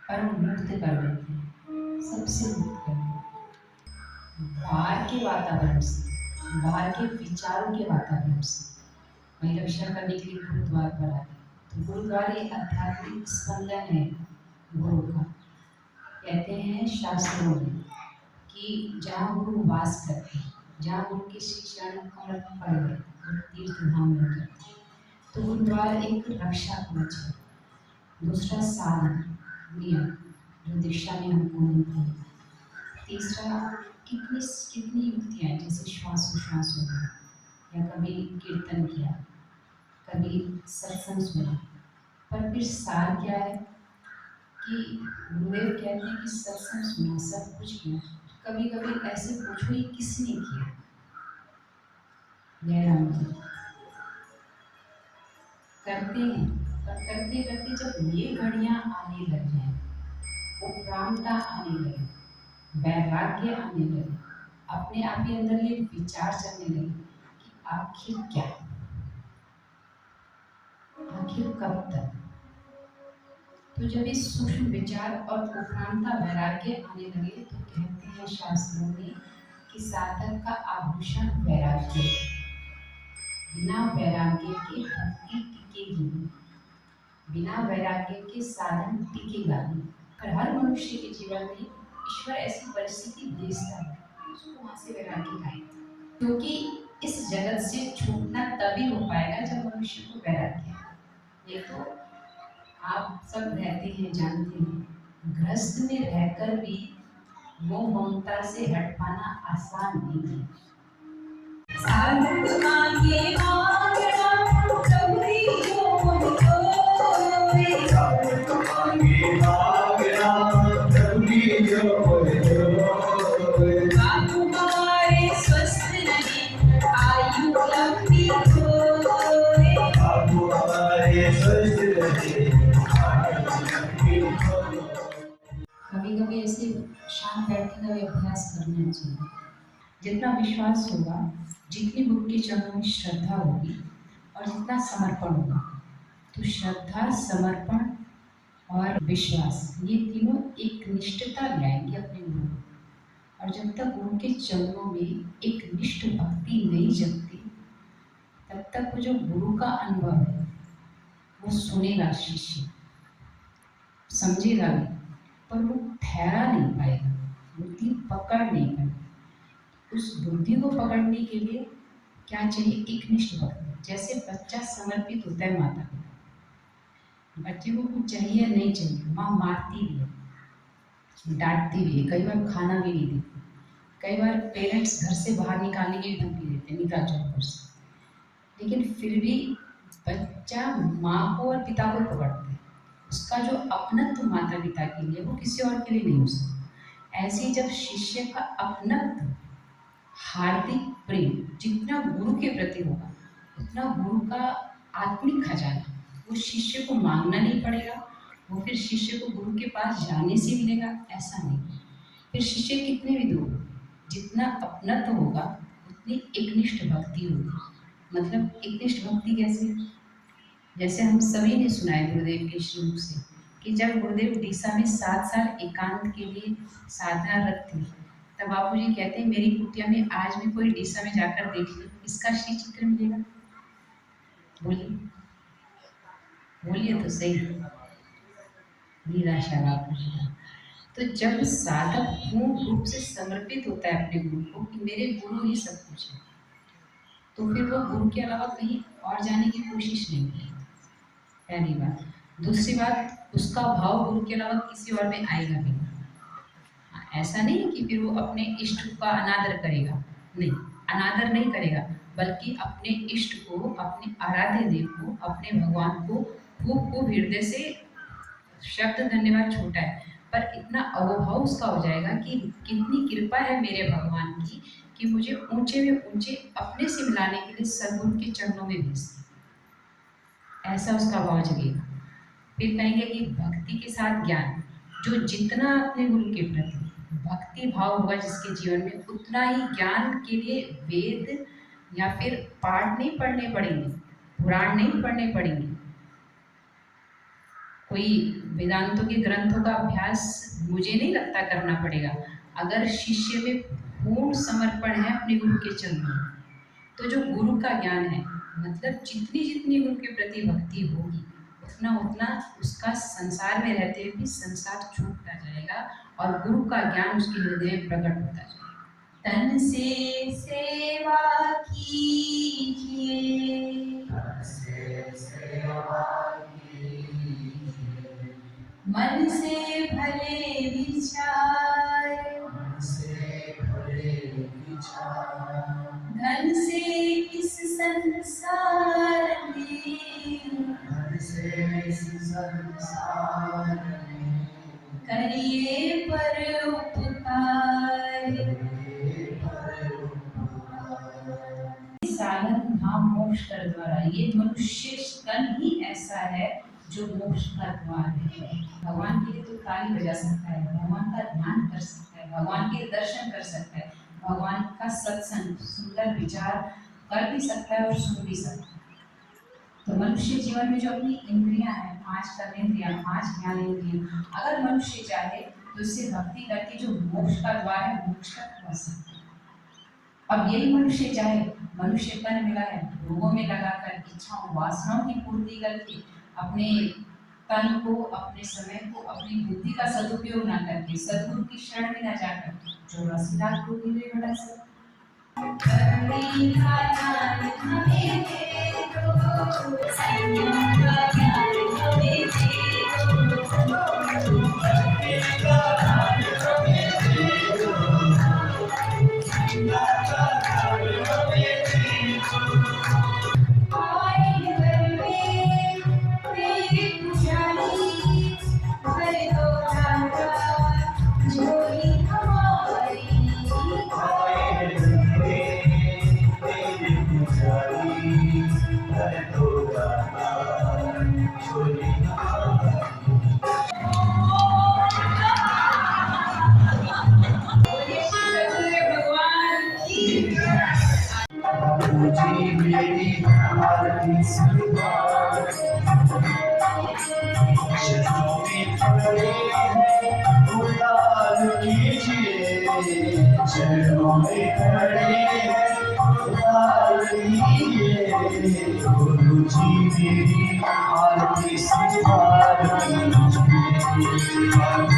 और मुक्त कर देते हैं, सबसे मुक्त कर देते हैं, बाहर के वातावरण से, बाहर के विचारों के वातावरण से। वही रक्षा करने के लिए गुरुद्वार पर आए। तो गुरुद्वार एक आध्यात्मिक स्पंदन है गुरु का। कहते हैं शास्त्रों में कि जहाँ गुरु वास करते हैं, जहाँ गुरु के शिक्षण कमल पड़ गए, तीर्थ धाम बन जाते हैं। तो गुरुद्वार एक रक्षा कवच है। दूसरा साधन नियम जो दीक्षा में हमको मिलती है। तीसरा कितनी कितनी युक्तियाँ, जैसे श्वासोश्वास हो गया, या कभी कीर्तन किया, कभी सत्संग सुना। पर फिर सार क्या है कि गुरुदेव कहते हैं कि सत्संग सुना, सब कुछ किया, कभी कभी ऐसे पूछो ये किसने किया। जयराम जी करते हैं, पर करते करते जब ये घड़ियां आने लग जाए, उपरामता आने लगे, वैराग्य आने लगे, अपने आप ही अंदर ये विचार चलने लगे कि आखिर क्या, आखिर कब तक। तो जब ये सूक्ष्म विचार और उपरांता वैराग्य आने लगे तो कहते हैं शास्त्रों में कि साधक का आभूषण वैराग्य, बिना वैराग्य के भक्ति टिकेगी नहीं, बिना वैराग्य के साधन टिकेगा नहीं। पर हर मनुष्य के जीवन में ईश्वर ऐसी परिस्थिति भेजता है कि उसको वहां से वैराग्य आए, क्योंकि इस जगत से छूटना तभी हो पाएगा जब मनुष्य को वैराग्य आए। ये तो आप सब रहते हैं, जानते हैं, गृहस्थ में रहकर भी मोह ममता से हट पाना आसान नहीं है। साधु मांगे मांगना सबरी जो मन होवे, साधु मांगे मांगना सबरी जो मन होवे। बाबू हमारे स्वस्थ रहे, आयु लंबी होवे, बाबू हमारे स्वस्थ रहे। कभी कभी ऐसे शांत बैठने का भी अभ्यास करना चाहिए। जितना विश्वास होगा, जितनी गुरु के चरणों में श्रद्धा होगी और जितना समर्पण होगा, तो श्रद्धा, समर्पण और विश्वास, ये तीनों एक निष्ठता लाएंगे अपने गुरु को। और जब तक गुरु के चरणों में एक निष्ठ भक्ति नहीं जगती, तब तक वो जो गुरु का अनुभव है वो सुनेगा शिष्य, समझेगा भी, पर वो ठहरा नहीं पाएगा, बुद्धि पकड़ नहीं पाएगी। उस बुद्धि को पकड़ने के लिए क्या चाहिए? एक निष्ठ भक्ति। जैसे बच्चा समर्पित होता है माता को, बच्चे को कुछ चाहिए नहीं चाहिए, माँ मारती भी है, डांटती भी है, कई बार खाना भी नहीं देती, कई बार पेरेंट्स घर से बाहर निकालने की धमकी देते हैं, निकाल जाओ घर से। लेकिन फिर भी बच्चा माँ को और पिता को पकड़ता है। उसका जो अपनत्व माता पिता के लिए, वो किसी और के लिए नहीं हो सकता। ऐसे ही जब शिष्य का अपनत्व, हार्दिक प्रेम जितना गुरु के प्रति होगा, उतना गुरु का आत्मिक खजाना वो शिष्य को मांगना नहीं पड़ेगा, वो फिर शिष्य को गुरु के पास जाने से मिलेगा, ऐसा नहीं। फिर शिष्य कितने भी दूर, जितना अपनत्व होगा उतनी एकनिष्ठ भक्ति होगी। मतलब एकनिष्ठ भक्ति कैसे? जैसे हम सभी ने सुना है गुरुदेव के श्रीमुख से कि जब गुरुदेव डीसा में 7 साल एकांत के लिए साधनारत थे, तब बापू जी कहते हैं मेरी कुटिया में आज भी कोई डीसा में जाकर देख ले, इसका श्री चित्र मिलेगा। बोलिए बोलिए तो सही, निराशा बापू जी। तो जब साधक पूर्ण रूप से समर्पित होता है अपने गुरु को कि मेरे गुरु ही सब कुछ है, तो फिर वो गुरु के अलावा कहीं और जाने की कोशिश नहीं करेगा, पहली बात। दूसरी बात, उसका भाव गुरु के अलावा किसी और में आएगा भी नहीं। ऐसा नहीं कि फिर वो अपने इष्ट का अनादर करेगा, नहीं, अनादर नहीं करेगा, बल्कि अपने इष्ट को, अपने आराध्य देव को, अपने भगवान को खूब खूब हृदय से, शब्द धन्यवाद छोटा है, पर इतना अवभाव उसका हो जाएगा कि कितनी कृपा है मेरे भगवान की कि मुझे ऊंचे में ऊंचे अपने से मिलाने के लिए सदगुरु के चरणों में भेजते, ऐसा उसका भाव जगेगा। फिर कहेंगे कि भक्ति के साथ ज्ञान, जो जितना अपने गुरु के प्रति भक्ति भाव होगा जिसके जीवन में, उतना ही ज्ञान के लिए वेद या फिर पाठ नहीं पढ़ने पड़ेंगे, पुराण नहीं पढ़ने पड़ेंगे, कोई वेदांतों के ग्रंथों का अभ्यास मुझे नहीं लगता करना पड़ेगा। अगर शिष्य में पूर्ण समर्पण है अपने गुरु के चरणों में, तो जो गुरु का ज्ञान है, मतलब जितनी जितनी गुरु के प्रति भक्ति होगी, उतना उतना उसका संसार में रहते हुए भी संसार छूटता जाएगा और गुरु का ज्ञान उसके हृदय में प्रकट होता जाएगा। तन से सेवा कीजिए, मन से भले विचार, धन से इस संसार में करिए पर उपकार। साधन धाम मोक्ष कर द्वारा, ये मनुष्य तन ही ऐसा है जो मोक्ष का द्वार है। भगवान के लिए तो ताली बजा सकता है, भगवान का ध्यान कर सकता है, भगवान के दर्शन कर सकता है, भगवान का सत्संग सुंदर विचार कर भी सकता है और सुन भी सकता है। तो मनुष्य जीवन में जो अपनी इंद्रियां हैं, 5 कर्मेंद्रियां, 5 ज्ञानेंद्रियां, अगर मनुष्य चाहे तो इससे भक्ति करके जो मोक्ष का द्वार है, मोक्ष तक पहुंच सकता है। अब यही मनुष्य चाहे, मनुष्य तन मिला है, भोगों में लगाकर इच्छाओं वासनाओं की पूर्ति करके अपने तन को, अपने समय को, अपनी बुद्धि का सदुपयोग न करके सद्गुरु की शरण में न जाकर जो रसीदार को मिले बड़ा सब चरणों में खड़े हैं गुरु जी मेरी आरती स्वीकार कीजिए।